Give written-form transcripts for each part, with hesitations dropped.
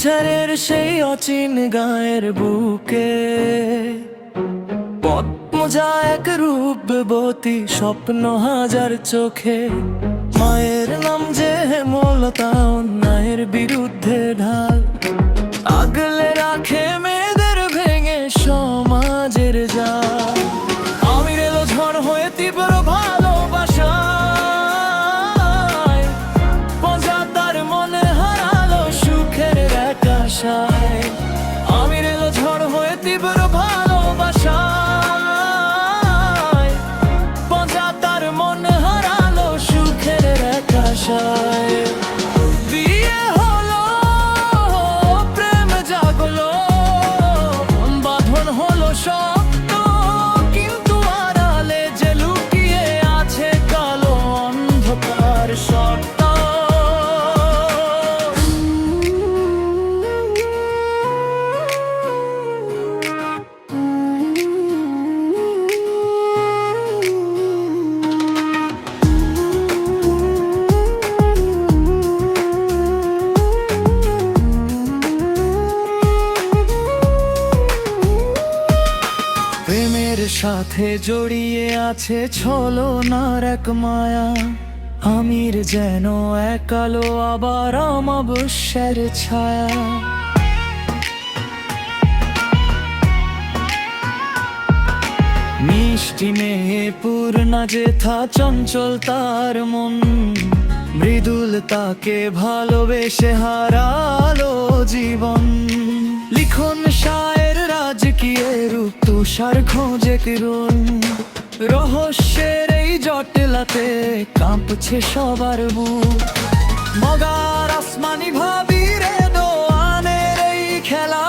ঝাড়ের সেই অচিন গায়ের বুকে পদ্মজা এক রূপবতী, স্বপ্ন হাজার চোখে। মায়ের নাম যে হেমলতা, অন্যায়ের বিরুদ্ধে ঢাল, আগলে রাখে মেয়েদের ভেঙে সমাজের জাল। আমির এলো ঝড় হয়ে তীব্র ভালোবাসায়, পঞ্জা তার মনে হারালো সুখের এক আশায়। আমির এলো ঝড় হয়ে তীব্র ভালোবাসায়, পঞ্জা তার মনে হারালো সুখের এক আশায়। বিয়ে হলো, প্রেম জাগলো, বাঁধন হলো শক্ত, কিন্তু আড়ালে যে লুকিয়ে আছে কালো অন্ধকার সত্তা। প্রেমের সাথে জড়িয়ে আছে ছলনার এক মায়া, আমির যেন এক আলো আবার অমাবস্যার ছায়া। মিষ্টি মেয়ে পূর্ণা যেথা, চঞ্চল তার মন, মৃদুল তাকে ভালোবেসে হারালো জীবন। লিখন শায়ের রাজকীয় রূপ, তুষার খোঁজে কিরণ, রহস্যের এই জটিলাতে কাঁপছে সবার বুক। মগার আসমানি ভাবিরে দোয়ানের এই খেলা,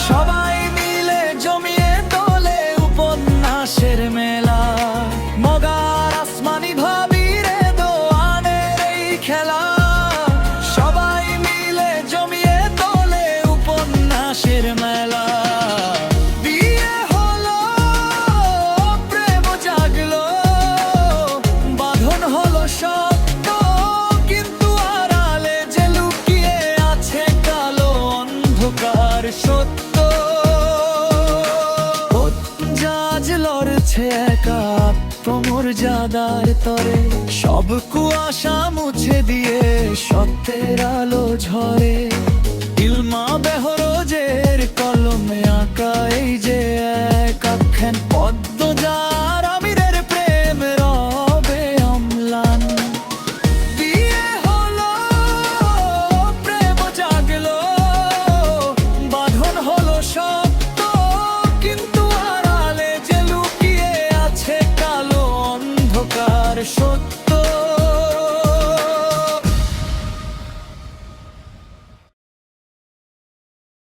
সবাই মিলে জমিয়ে তোলে উপন্যাসের মেলা। মগার আসমানি ভাবিরে দোয়ানের এই খেলা, সবাই মিলে জমিয়ে তোলে উপন্যাসের মেলা। বিয়ে হলো, প্রেম জাগলো, বাঁধন হলো শক্ত, কিন্তু আড়ালে যে লুকিয়ে আছে কালো অন্ধকার সত্য। জাজ লড়ছে একা আত্মমর্যাদার তরে, সব কুয়াশা মুছে দিয়ে সত্যের আলো ঝরে। ইলমা বেহরোজের কলমে আঁকা এই যে এক আখ্যান, পদ্মজার আমিরের প্রেম রবে অম্লান। বিয়ে হলো, প্রেম জাগলো, বাঁধন হলো শক্ত, কিন্তু আড়ালে যে লুকিয়ে আছে কালো অন্ধকার সত্য।